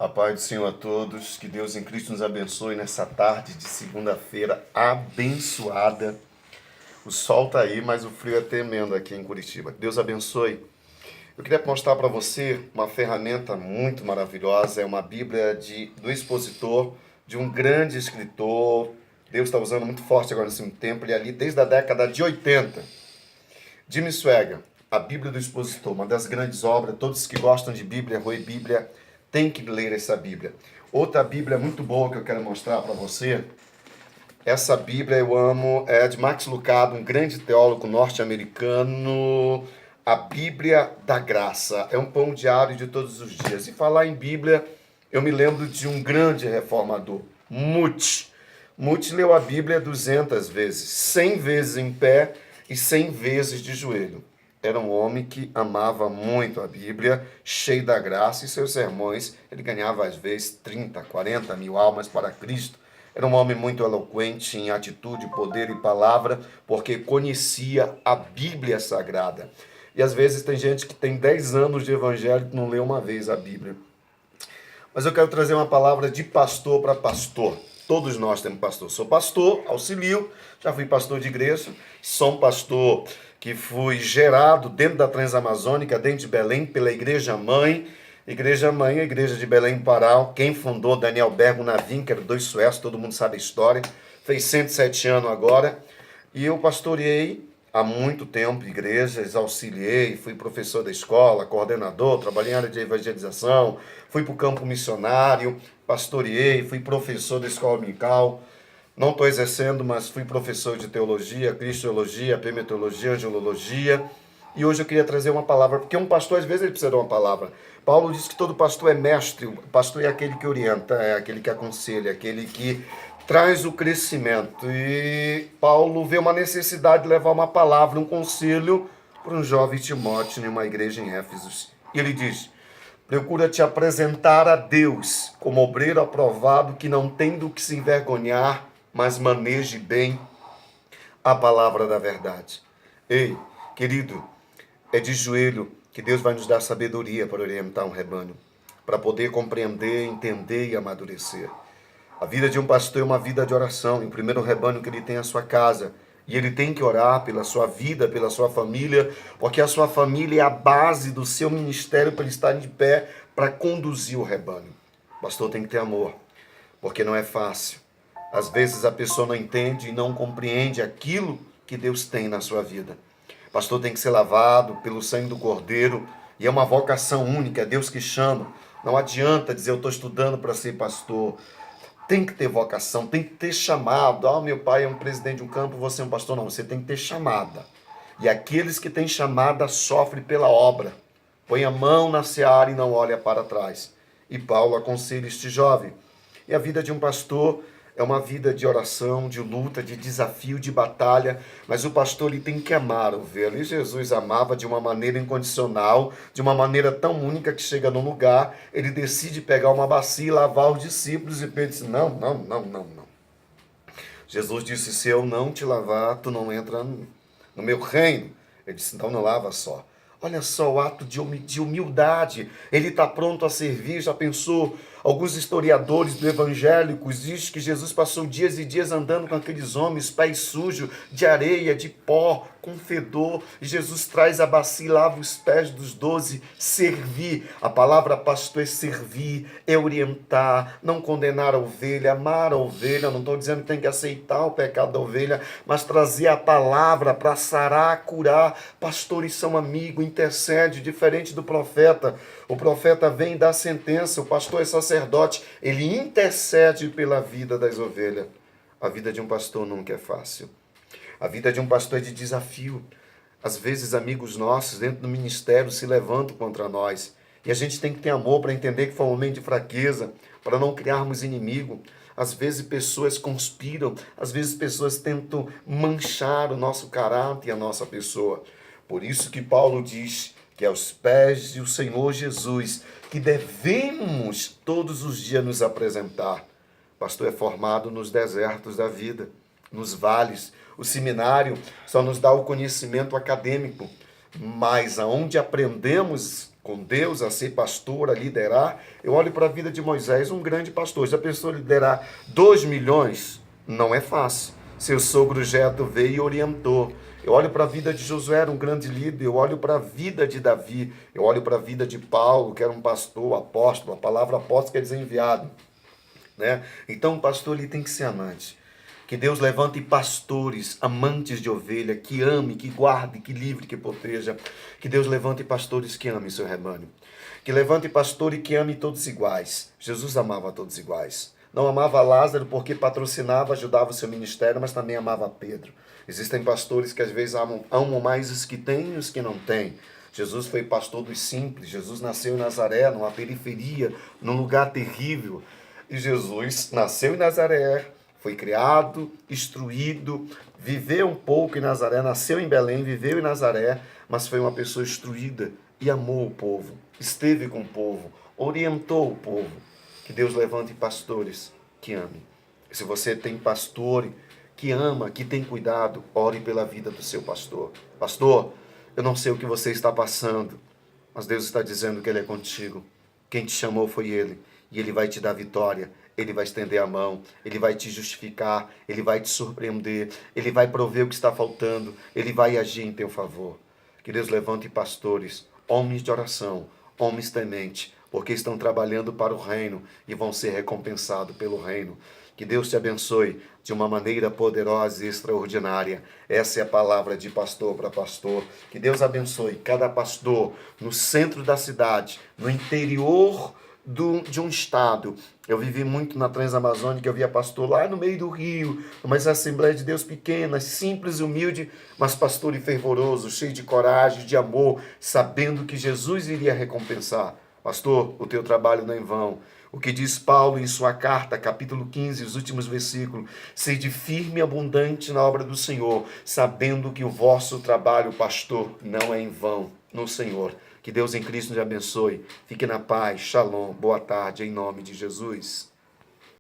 A paz do Senhor a todos, que Deus em Cristo nos abençoe nessa tarde de segunda-feira abençoada. O sol tá aí, mas o frio é tremendo aqui em Curitiba. Que Deus abençoe. Eu queria mostrar para você uma ferramenta muito maravilhosa, é uma Bíblia do expositor, de um grande escritor. Deus está usando muito forte agora nesse tempo, ele é ali desde a década de 80. Jimmy Swaggart, a Bíblia do Expositor, uma das grandes obras. Todos que gostam de Bíblia, Rui Bíblia, tem que ler essa Bíblia. Outra Bíblia muito boa que eu quero mostrar para você, essa Bíblia eu amo, é de Max Lucado, um grande teólogo norte-americano. A Bíblia da Graça, é um pão diário de todos os dias. E falar em Bíblia, eu me lembro de um grande reformador, Muth. Muth leu a Bíblia 200 vezes, 100 vezes em pé e 100 vezes de joelho. Era um homem que amava muito a Bíblia, cheio da graça, e seus sermões, ele ganhava às vezes 30, 40 mil almas para Cristo. Era um homem muito eloquente em atitude, poder e palavra, porque conhecia a Bíblia Sagrada. E às vezes tem gente que tem 10 anos de evangelho que não lê uma vez a Bíblia. Mas eu quero trazer uma palavra de pastor para pastor. Todos nós temos pastor. Sou pastor, auxilio, já fui pastor de igreja, sou um pastor que fui gerado dentro da Transamazônica, dentro de Belém, pela Igreja Mãe. Igreja Mãe, a Igreja de Belém Pará. Quem fundou? Daniel Bergo Navim, que era dois suecos, todo mundo sabe a história. Fez 107 anos agora. E eu pastoreei há muito tempo igrejas, auxiliei, fui professor da escola, coordenador, trabalhei em área de evangelização, fui para o campo missionário, pastoreei, fui professor da escola dominical. Não estou exercendo, mas fui professor de teologia, cristologia, epimetologia, angelologia. E hoje eu queria trazer uma palavra, porque um pastor às vezes ele precisa de uma palavra. Paulo diz que todo pastor é mestre, o pastor é aquele que orienta, é aquele que aconselha, é aquele que traz o crescimento. E Paulo vê uma necessidade de levar uma palavra, um conselho para um jovem Timóteo em uma igreja em Éfeso. E ele diz: procura te apresentar a Deus como obreiro aprovado, que não tem do que se envergonhar, mas maneje bem a palavra da verdade. Ei, querido, é de joelho que Deus vai nos dar sabedoria para orientar um rebanho, para poder compreender, entender e amadurecer. A vida de um pastor é uma vida de oração. E o primeiro rebanho que ele tem é a sua casa. E ele tem que orar pela sua vida, pela sua família, porque a sua família é a base do seu ministério para ele estar de pé, para conduzir o rebanho. O pastor tem que ter amor, porque não é fácil. Às vezes a pessoa não entende e não compreende aquilo que Deus tem na sua vida. O pastor tem que ser lavado pelo sangue do Cordeiro, e é uma vocação única, é Deus que chama. Não adianta dizer eu estou estudando para ser pastor. Tem que ter vocação, tem que ter chamado. Ah, meu pai é um presidente de um campo, você é um pastor. Não, você tem que ter chamada. E aqueles que têm chamada sofrem pela obra. Põe a mão na seara e não olha para trás. E Paulo aconselha este jovem. E a vida de um pastor é uma vida de oração, de luta, de desafio, de batalha, mas o pastor ele tem que amar a ovelha. E Jesus amava de uma maneira incondicional, de uma maneira tão única que chega num lugar, ele decide pegar uma bacia e lavar os discípulos, e Pedro disse: não, não, não, não, não. Jesus disse: se eu não te lavar, tu não entra no meu reino. Ele disse: então não lava só. Olha só o ato de humildade. Ele está pronto a servir. Já pensou? Alguns historiadores do evangélicos dizem que Jesus passou dias e dias andando com aqueles homens, pés sujos, de areia, de pó, com fedor. E Jesus traz a bacia e lava os pés dos 12. Servir. A palavra pastor é servir, é orientar, não condenar a ovelha, amar a ovelha. Não estou dizendo que tem que aceitar o pecado da ovelha, mas trazer a palavra para sarar, curar. Pastores são amigos, intercede, diferente do profeta. O profeta vem dar sentença, o pastor é sacerdote, ele intercede pela vida das ovelhas. A vida de um pastor nunca é fácil. A vida de um pastor é de desafio. Às vezes, amigos nossos dentro do ministério se levantam contra nós. E a gente tem que ter amor para entender que foi um momento de fraqueza, para não criarmos inimigo. Às vezes pessoas conspiram, às vezes pessoas tentam manchar o nosso caráter e a nossa pessoa. Por isso que Paulo diz que é aos pés do Senhor Jesus que devemos todos os dias nos apresentar. O pastor é formado nos desertos da vida, nos vales. O seminário só nos dá o conhecimento acadêmico, mas aonde aprendemos com Deus, a ser pastor, a liderar. Eu olho para a vida de Moisés, um grande pastor. Já pensou liderar 2 milhões? Não é fácil. Seu sogro Jetro veio e orientou. Eu olho para a vida de Josué, era um grande líder. Eu olho para a vida de Davi. Eu olho para a vida de Paulo, que era um pastor, apóstolo. A palavra apóstolo quer dizer enviado, né? Então o pastor ele tem que ser amante. Que Deus levante pastores, amantes de ovelha, que ame, que guarde, que livre, que proteja. Que Deus levante pastores que amem seu rebanho. Que levante pastor e que ame todos iguais. Jesus amava todos iguais. Não amava Lázaro porque patrocinava, ajudava o seu ministério, mas também amava Pedro. Existem pastores que às vezes amam mais os que têm e os que não têm. Jesus foi pastor dos simples. Jesus nasceu em Nazaré, numa periferia, num lugar terrível. E Jesus nasceu em Nazaré, foi criado, instruído, viveu um pouco em Nazaré, nasceu em Belém, viveu em Nazaré, mas foi uma pessoa instruída e amou o povo, esteve com o povo, orientou o povo. Que Deus levante pastores que amem. Se você tem pastor que ama, que tem cuidado, ore pela vida do seu pastor. Pastor, eu não sei o que você está passando, mas Deus está dizendo que Ele é contigo. Quem te chamou foi Ele. E Ele vai te dar vitória. Ele vai estender a mão. Ele vai te justificar. Ele vai te surpreender. Ele vai prover o que está faltando. Ele vai agir em teu favor. Que Deus levante pastores, homens de oração, homens tementes, porque estão trabalhando para o reino e vão ser recompensados pelo reino. Que Deus te abençoe de uma maneira poderosa e extraordinária. Essa é a palavra de pastor para pastor. Que Deus abençoe cada pastor no centro da cidade, no interior de um estado. Eu vivi muito na Transamazônica, eu via pastor lá no meio do rio, mas Assembleia de Deus pequena, simples e humilde, mas pastor e fervoroso, cheio de coragem, de amor, sabendo que Jesus iria recompensar. Pastor, o teu trabalho não é em vão. O que diz Paulo em sua carta, capítulo 15, os últimos versículos: sede firme e abundante na obra do Senhor, sabendo que o vosso trabalho, pastor, não é em vão no Senhor. Que Deus em Cristo nos abençoe. Fique na paz. Shalom. Boa tarde, em nome de Jesus.